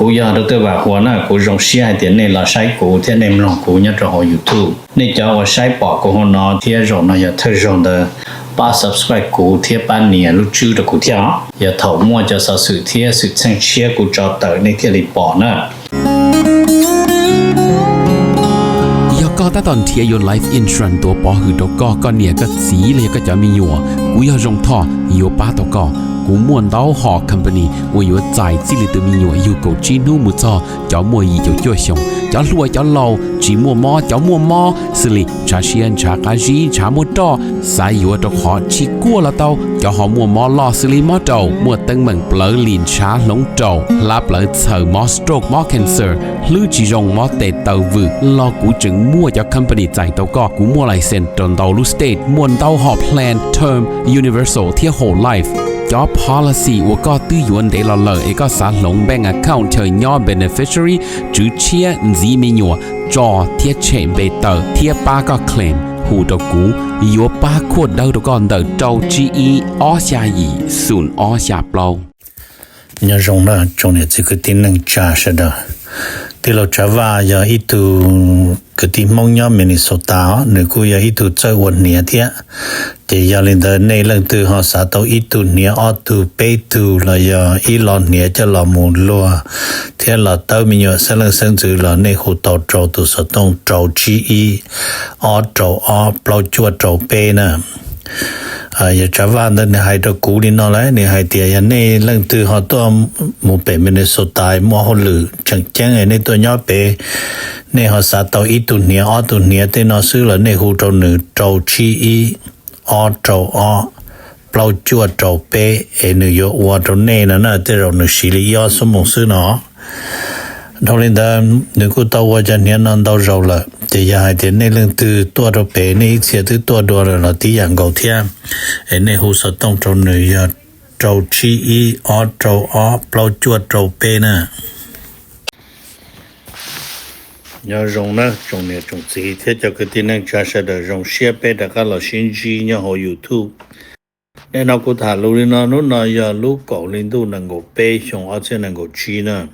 กูยาดตัวว่าหัวหน้ากูรงเสียเดี๋ยวนี้เราใช้กูเที่ยในมลองกูเนี่ยจะหอ YouTube นี่จะว่าใช้ปอกกูหัวนอเที่ยรงนะอย่าเธอรงเดป้า subscribe กูเที่ยป้านเนี่ยรู้ชื่อตะกูเที่ยอย่าเถ่ามั่วจะสะสื่อเที่ยสุดเส้นเชียกูจอเตอในเที่ยรีปอนะก็ตอนเทียยน Life Insurance ตัวปอหือตก็เนี่ยก็สีเลยก็จะมีอยู่กูอยากจงท่ออยู่ป้าตก็กูม่วนเต้าหอ company 我有在这里的มีอยู่有够จีนูมุจอจะมัวอีจะจ่วยชงจะรวยจะเล่าจีมัวมอจะมัวมอสิลิชาเชียนชากาจีชามัวตอสายอยู่ตะขอชิกัวละเต้าจะหอมัวมอลอสิลิมอเต้ามัวตึงเหมือนเปลือลินชาหลงเต้าลาเปลือเสือมอสโตรกมอ cancer หรือจีจงมอเตเต้าวืรอกูจึงมัวจะ company ใจเต้าก็กูมัวไลเซนตนเต้าลูสเตทมวนเต้าหอ plan term universal เที่ย whole life job policy 我ก็ตื้อยวนเดลเลอเอกสารลงแบงก์ account เธอย่อ beneficiary จื้อเชียจีมีหยัวจอเทียเชมเบเตอร์เทียป้าก็ claim หูตะกูยัวป้าขวดเดาตะก่อนเดาเจ้า GE อ้อชายีศูนย์อ้อชาเปล่าเนี่ยรงนะจงเนี่ยจะคือที่นึงจ่าเสดที่เราจะว่าอย่าอีตูคือที่มองย่อมินิโซตาหรือกูอย่าอีตูเจอวันเนี่ยเทียจะอย่าเล่นเดินในเรื่องตัวหอสาตัวอีตูเนี่ยออตูเปตูแล้วอย่าอีหลอนเนี่ยจะหลอมูลัวเทียเราเต้ามีอยู่เสลังเส้นจือเราในหูเต้าโจตัวสต้องโจจีอีออโจออเปล่าจวดโจเปนะอย่าจะว่านั่นให้ตะกูนี่นอแล้วนี่ให้เตียในเรื่องตัวหอตัวหมู่เป็นมินิโซตามัวหลือจังแจ้งในตัวย่อเปในหอสาตัวอีตุเนี่ยออตุเนี่ยเตนอซื้อแล้วในหูโจหนึ่งโจชีอีออโจออเปล่าจวดโจเปเนยวัวโจเน่นั่นน่ะที่เราหนึ่งสิริยอสมองซื้อเนาะทอลินดาหนึ่งกูตัวว่าจะเนี่ยนั่นตัวเราละจะอยากให้เห็นในเรื่องตัวเราเปในเสียตัวตัวเราที่อย่างเก่าเทียในหูสต้องโจหนึ่งโจชีอีออโจออเปล่าจวดโจเปนะ要用呢，用呢，用这一天就个的能假设的用设备的个老信息，然后 YouTube。那古塔路里呢，路那要路高领都能够背上，而且能够去呢。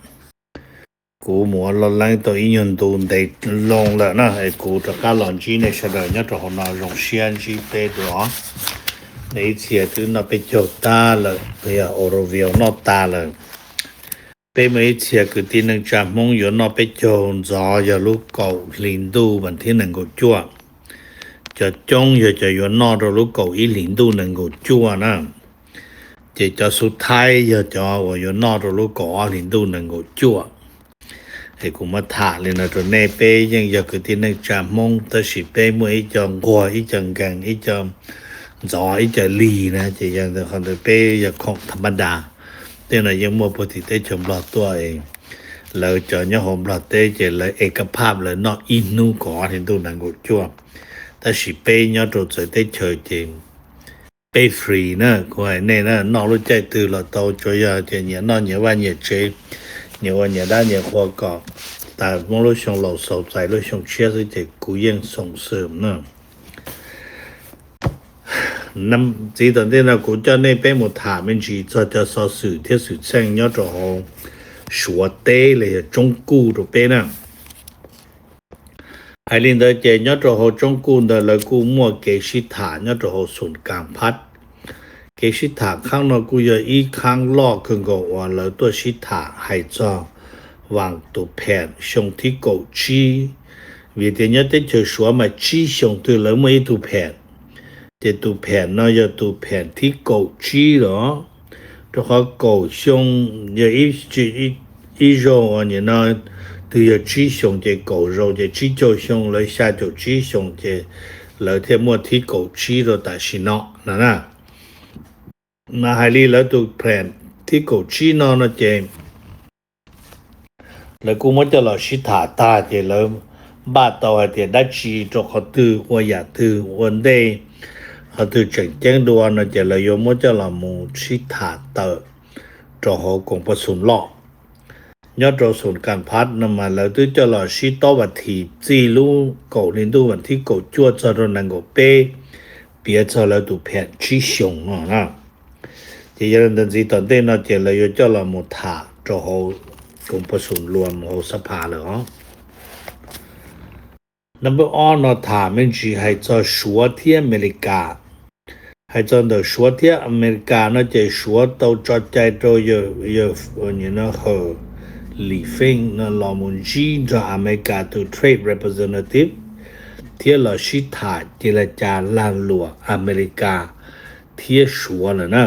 古莫老来到一年都得弄了呢，哎，古这个老机呢，现在要做好那用先机背的啊。那一次都那被叫大了，不要欧罗维那大了。ไปเมื่อเชียคือที่หนึ่งจะมองอยู่นอกไปโจนจออย่าลูกเก่าลินดูวันที่หนึ่งก็จั่วจะจงอย่าจะอยู่นอกเราลูกเก่าอีลินดูหนึ่งก็จั่วนะจะสุดท้ายอย่าจะว่าอยู่นอกเราลูกเก่าลินดูหนึ่งก็จั่วไอ้กูมาถาเลยนะตัวเนเปยังอย่าคือที่หนึ่งจะมองแต่สิไปเมื่อจังกัวอีจังกังอีจังจออีจะลีนะจะยังแต่คนเปอย่าของธรรมดาแต่น่ะยังมัวปฏิเตชมรอตัวเองแล้วจะเนี่ยหอมรอเตจะเลยเอกภาพเลยเนาะอินูก่อเห็นตัวนั้นก็จั่วแต่สิเปเนี่ยตัวจะได้เฉยจริงเปฟรีนะก็ไอ้เนี่ยนะนอกรู้ใจตื่นเราโตจะอย่าจะเนี่ยนอกเนี่ยว่าเนี่ยเจเนี่ยว่าเนี่ยได้เนี่ยหัวกอกแต่มองรู้ชงเราสนใจรู้ชงเชื่อสิจะกูยังส่งเสริมนะนำจีตอนที่เรากูจะในไปหมดถามมันจีจะสอสื่อที่สื่อแจ้งยอดจะเอาชัวเต้เลยจงกู้ตัวไปนะไอ้ลินเดอเจยอดจะเอาจงกู้เดอแล้วกูมั่วเกชิฐานยอดจะเอาส่วนกลางพัดเกชิฐานข้างนอกกูจะอีข้างลอกขึ้นก็ว่าแล้วตัวชิฐานให้จอวางตัวแผ่นชงที่เกาจีวิธีนี้ได้เจอชัวมาจีชงตัวแล้วไม่ตัวแผ่นจะตัวแผ่นน่ะอย่าตัวแผ่นที่เกาจีเหรอตัวเขาเกาชงอย่าอีโรอันนี้น่ะตัวอย่าจีชงจะเกาโรจะจีโจชงเลย下就จีชงจะแล้วที่มัวที่เกาจีเราแต่สิเนาะนั่นน่ะมาให้ลีแล้วตัวแผ่นที่เกาจีเนาะนะเจแล้วกูมันจะเราชิถาตาเจแล้วบ้าตัวเจได้จีตัวเขาตื้อว่าอย่าตื้อวันเดเขาตื้อจังแจ้งดวนนะเจแล้วยมมันจะเรามูชิถาเตอตัวเขาคงผสมหลอกยอดเราส่วนการพัดนำมาแล้วตื้อจะเราชิโตวัตถีจีรู้เก่าลินดูวันที่เก่าจวดจะเรานังก็เป้เปียจะแล้วตัวแผ่นชิชงนะเจยันดันจีตอนเต้นนะเจแล้วยจะเรามูถาตัวเขา กรมประชุมรวมโหสภาเลยNumber 2呢他们是还在说ที่อเมริกา还在的说ที่อเมริกา呢จะ说到在在都有你呢和李飞呢老们是在อเมริกาตัว trade representative ที่เราชิดาเจรจาลานหลวงอเมริกาที่说了呢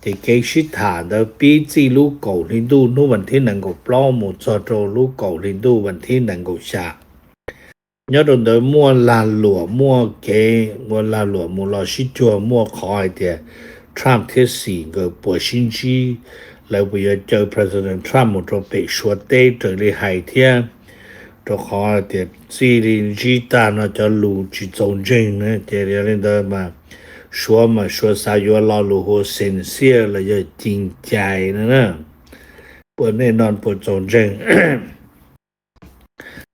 ที่เกชิดา的ปีจีลูกเกาหลีดูนู่วันที่1ก็ปล้อมจอดลูกเกาหลีดูวันที่1ก็ชาnhớ đồn tới mua là lụa mua cái mua là lụa mua lò xí chua mua khỏi thì Trump thiết sĩ người bộ sinh chi lại bây giờ chờ President Trump một trò bị xua tế trở đi hài thiên trò khỏi thì xí đi chí ta nó cho lù chỉ tổng trình nữa thì lên đó mà xua xa vô lo lù hồ sinh xưa là giờ chính chạy nữa bộ này non bộ tổng trình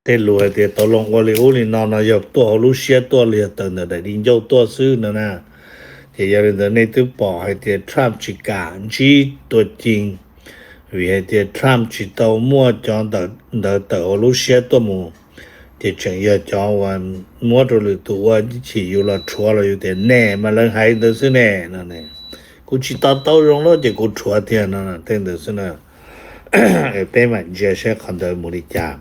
thế lùi thì tao lòng qua liu thì nó dọc tua lú xe tua liệt tận là để đi dâu tua sư nữa nè thì giờ đến đây tôi bỏ hay thì Trump chỉ cả chỉตัวจริงvì hay thì Trump chỉ tao mua cho tờ lú xe tua mù thì chẳng giờ cho mua đồ lử tụ chỉ yêu là chua là yêu tiền nè mà lần hay được sư nè nè cũng chỉ tao rong đó chỉ cũng chua tiền nè tên được sư nè bên mà giờ sẽ còn đợi một đi chạm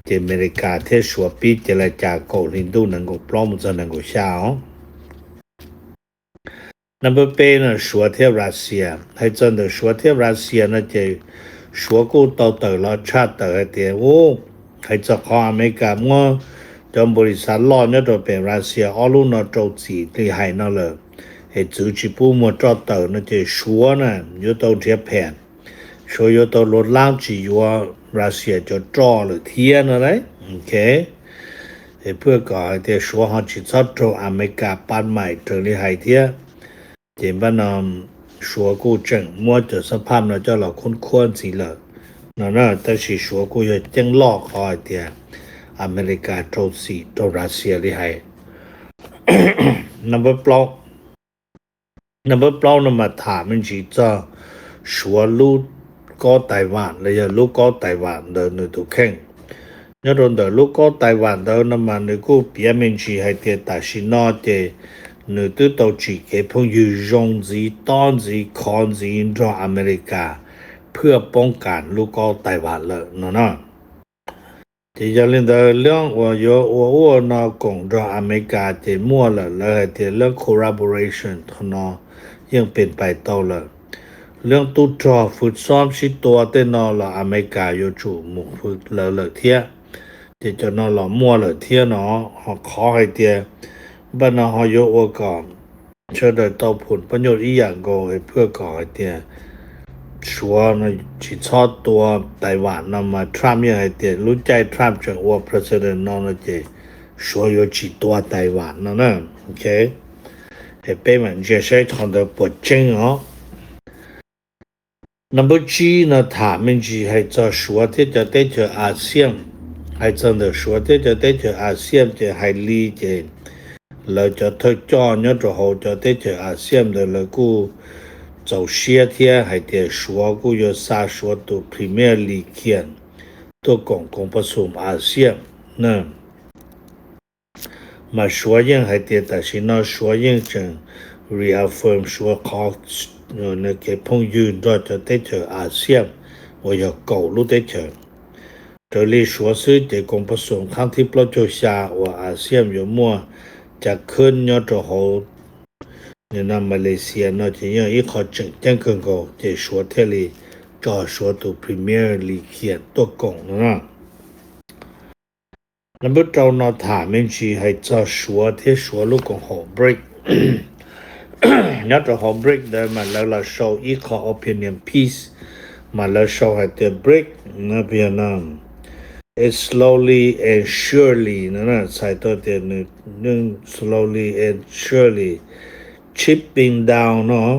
ที่อเมริกาที่ชัวปีเจรจาเกาหลีดูนั้นก็ปล้อมจะนั้นก็ชาNumber 8呢ชัวที่รัสเซียให้真的ชัวที่รัสเซียนะจะชัวกูต่อแล้วชาติแต่เดียวให้จะขออเมริกามั่วจอมบริษัทล้อเนี่ยตัวเป็นรัสเซียอลูนอโจจีที่ให้นั่นเลยให้จูจิปูมั่วจอดต่อนะจะชัวนะอยู่ตัวเทียบแผ่นชัวอยู่ตัวรถล่างจีอยู่รัสเซียจะจ่อหรือเทียนอะไรโอเคเพื่อก่อที่ชัวเขาจิตสัตว์อเมริกาปั้นใหม่ถึงที่ไฮเทียเจมบ้านชัวกูจังมั่วจะสภาพเราจะเราคุ้นสิเลยนั่นแต่สิชัวกูจะจังลอกคอยเทียอเมริกาโจซีโจรัสเซียที่ไฮnumber ปลอกนั่นมาถามมันจีจะชัวลูcó Đài Loan là giờ lúc có Đài Loan đó người tụ khen nhớ rồi đó lúc có Đài Loan đó nó mà người cô biết mình chỉ hay thì tại sao nó thì người tự tàu chỉ cái phong yu dùng gì tón gì con gì cho America เพื่อป้องกันลูกก็ไต้หวันเลยนะที่จะเรื่องเรื่องว่าเราคงรออเมริกาจะมั่วเลยที่เรื่อง collaboration ของเรายังเป็นไปต่อเลยเรื่องตู้จอฝึกซ้อมชิดตัวเต้นนอละอเมริกาอยู่จู่หมู่ฝึกเลยเที่ยจะนอละมั่วเลยเที่ยเนาะขอให้เตียบ้านเฮาอยู่ว่าก่อนเชื่อได้ต่อผลประโยชน์อีอย่างก็ให้เพื่อก่อให้เตียชัวร์นะจิชอบตัวไต้หวันนำมาทรัมป์ยังให้เตียรู้ใจทรัมป์จังว่า president นอนเจชัวร์อยู่จิตัวไต้หวันนะโอเคให้เป็นเหมือนจะใช้ทางเดินปวดจริงเหรอNumber G 呢他们是还在说的就对着阿线还真的说的就对着阿线就还理解了就他教呢之后就对着阿线的了个走些天还得说个有啥说都 Premier League 都公不出阿线呢嘛说人还得但是那说人真 reaffirm 说好那个朋友都在对着阿线我要搞路对着这里说是的公不送康体不就下我阿线有么จะขึ้นยอดจะหอเนี่ยนะมาเลเซียเนาะจะยังอีกขอจังเกินก็จะชัวเทลีจอชัวตัวพรีเมียร์ลีกเขียนตัวกงนะแล้วเมื่อเราเนาะถามมันจีให้จะชัวที่ชัวลูกของหอเบรกยอดจะหอเบรกได้มาแล้วเราโชว์อีกขอ opinion piece มาแล้วโชว์ให้เตเบรกนะเพียงนั้น It's slowly and surely นะใส่ตัวเดียวนึง slowly and surely chipping down เนาะ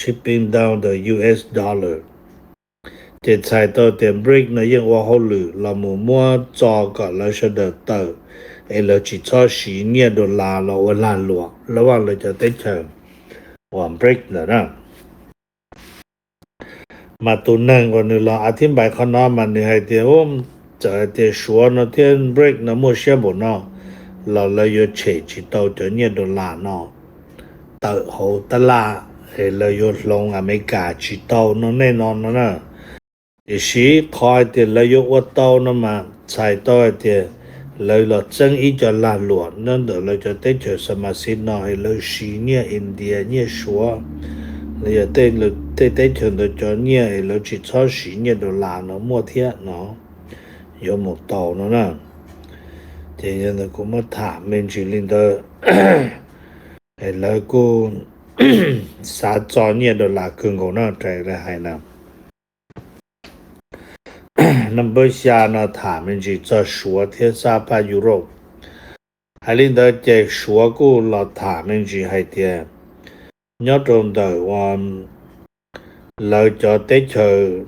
chipping down the US dollar จะใส่ตัวเดียว break นะยังว่าเขาหรือเรามัวจอก่อนแล้วจะเดินเติร์เราจิตชอบสีเนี่ยดอลลาร์เราว่าล้านหลวงระหว่างเราจะได้เชิงว่า break นะ มาตุนังวันนี้เราอธิบายข้อน้อมันนี่ให้เดียวจะเดียวชัวเนาะเทียนเบรกนะมั่วเชียบ่เนาะเราเลยอยู่เฉยจิตเอาจะเนี่ยดอลลาร์เนาะเตอโหตลาให้เราอยู่ลงอเมริกาจิตเอาเนาะแน่นอนนะอีสิขอให้เดียวเราอยู่วัดเตาเนาะมาใส่ต่อเดียวเลยเราจังอีจะลาหลวงนั่นเดี๋ยวเราจะได้เจอสมาชิกเนาะให้เราชีเนี่ยอินเดียเนี่ยชัวเลยจะได้เจอเราจะเนี่ยให้เราจิตชอบชีเนี่ยดอลลาร์เนาะมั่วเทียเนาะ有冇到呢？这样的我们谈面去领导，哎，那个啥专业的拉跟我那在了还呢？那不下呢，他们去做说天沙巴ยุโรป还领导这说过了，他们去还的，要中的我เราจะได้เจอ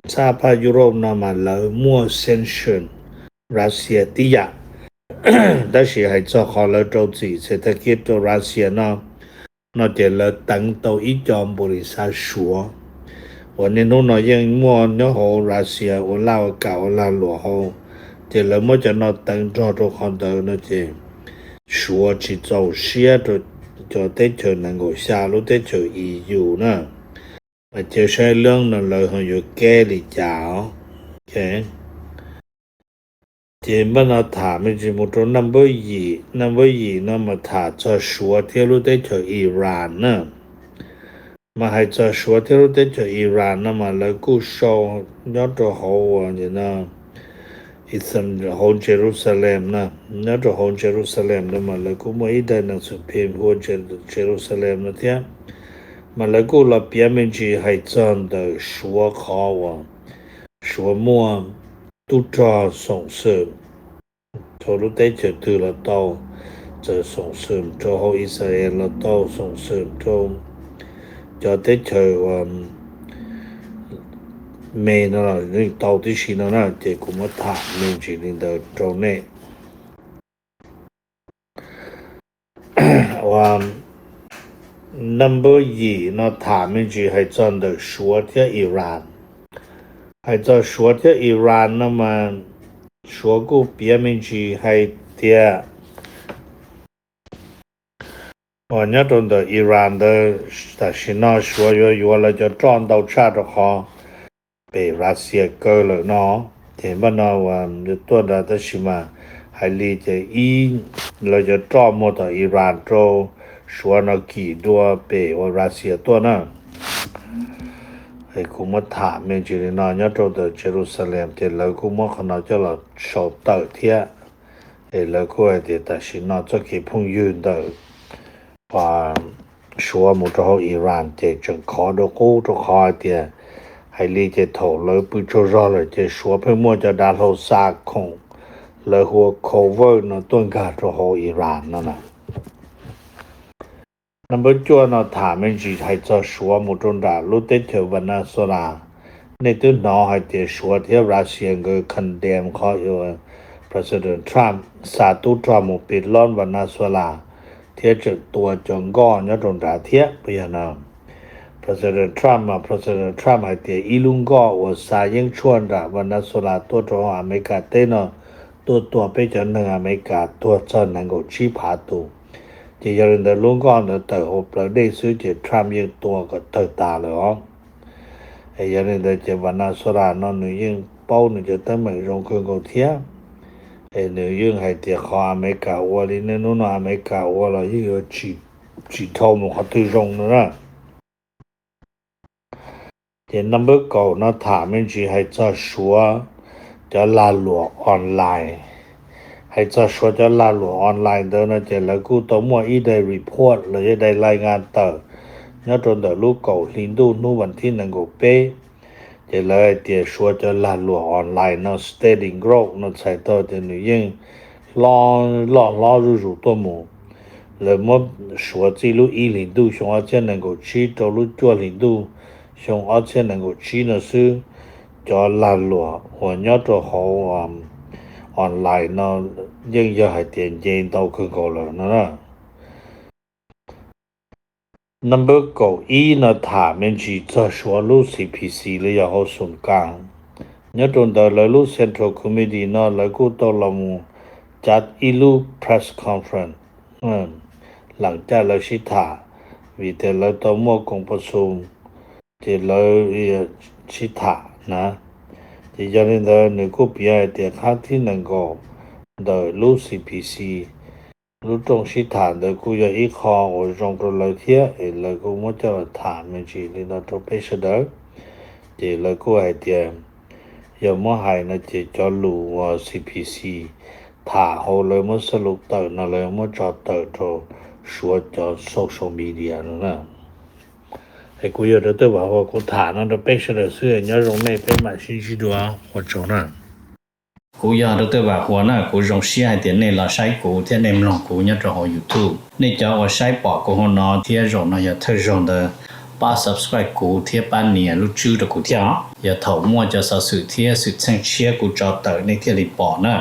สหภาพยุโรปนำมาแล้วมั่วเซนชั่นรัสเซียติยะ แต่是ให้เจ้าของเราโจมตีเศรษฐกิจตัวรัสเซียเนาะนอกจากเราตั้งตัวอีจอมบริษัทชัววันนี้นู้นยังมั่วเนาะโหรัสเซียวันลาวเก่าลาวหลวงโหแต่เราไม่จะนอตั้งตัวตัวคนเดิมนะเจชัวที่เจ้าเสียตัวจะได้เจอ能够下入ได้เจอ EU นะ这些人呢，然后有概率讲，OK， 这么呢，他们就么做number 2，那么他在说铁路的就伊朗呢，嘛还在说铁路的就伊朗那么那个说要做好啊，你呢，伊森好耶路撒冷呢，那做好耶路撒冷那么那个么一代能是偏或者耶路撒冷那天。มาแล้วก็เราเปียมันจีให้จัน的说好啊说么都照送审从都得就对了到这送审之后以色列了到送审中就得就没呢你到底是呢这个么他们จี领的周内ว่าnumber 2呢他们就还真的说在伊朗还在说在伊朗那么说过别们就还的我那种的伊朗的但是呢说有了就撞到差的好被รัสเซียเกิน了เนาะเห็นว่าเนาะว่าตัว的แต่是嘛还理解一เราจะ撞หมด的伊朗州说那几多被我รัสเซียตัวนะไอ้กูมาถามมันจีนเนี่ยตัว的เยรูซาเล็มที่เรากูมาขนาดจะเราชอบเตอเทียไอ้เรากูไอ้ที่แต่สินะจะกี่พุ่งยืนเตอว่า说มุจอิหร่านที่จงขอดกูจะขอที่ให้ลีจะโถเลยปุจรอเลยที่说เพิ่งมัวจะดาเราซาคงเลยหัวโคเวอร์นะต้นกาจะอิหร่านนั่นนะ那么就呢，他们就还在说某种的路的条文呢，说啦，那都脑海的说的Russian个 condemn เขา有 President Trump สาธุทรัมป์ปิดล้อนวันนั้น说啦，ที่จะตัวจงก้อน那种的ที่不一样呢 President Trump 还的一路高我啥应穿的วันนั้น说啦，ตัว中อเมริกาเต้เนาะตัวไปจนถึงอเมริกาตัวจะ能够ชี้ผาตัวที่有人的龙岗的头后不类似就穿越多个头大了哦哎有人的就问那说啦那女人包你就等美容跟个天哎女人还得好阿美加我哩那弄阿美加我了又有几头么还对容了呢这number 9那他们就还在说叫拉罗 onlineให้จะ说จะลาหลวงออนไลน์เดินนะจะแล้วกูต้องมั่วอีได้รีพอร์ตเลยได้รายงานต่อเนี่ยจนแต่ลูกเก่าลินดูนู่วันที่1กเป้จะเลยเดี๋ยว说จะลาหลวงออนไลน์เนาะ studying growth เนาะใช้ต่อจะหนูยิ่งล้อรู้ตัวหมู่เลยมั่ว说这路一零度想要จะ能够去走路做零度想要จะ能够去呢是จะลาหลวง我เนี่ยจะ好ออนไลน์เนาะยังจะให้เตียนเย็น到去过了นะ number 9อีนะถามันจีจะชัวลู CPC เลยอย่าเอาส่วนกลางเนี่ยตรงแต่ละลู Central Committee นะแล้วก็ตอละมูจัดอีลู press conference หลังจากเราชิถาวิแต่เราต้องมอกองประชุมที่เราชิถานะที่จะเดินในกุปยาเดียข้าที่นั่งก็โดยลู CPCลูกตรงชิถาโดยกูจะอีกข้อว่าจงตัวเราเทียแล้วกูมั่วจะถามมันจีเลยนะตัวไปเสด็จที่เรากูให้เดียอย่ามั่วหายนะที่จะรู้ว่า CPC ถ้าเขาเลยมั่วสรุปต่อนะเลยมั่วจะต่อตัวชัวจะ social media นะให้กูอยู่ตัวว่ากูถามนะตัวไปเสด็จซื้อเนี่ยรงไม่เป็นมา信息多或者呢กูอยากรู้ว่าหัวหน้ากูรงเสียเดี๋ยวนี้เราใช้กูที่ในมองกูเนี่ยจะเอา YouTube นี่จะว่าใช้ปอกกูหัวหน้าที่รงนะอย่าเธอรง的ป้า subscribe กูที่ป้าเนี่ยรู้ชื่อ的กูที่อย่าถอมั่วจะสื่อที่สื่อเชิงเชียกูจะต่อในที่รีปอนะ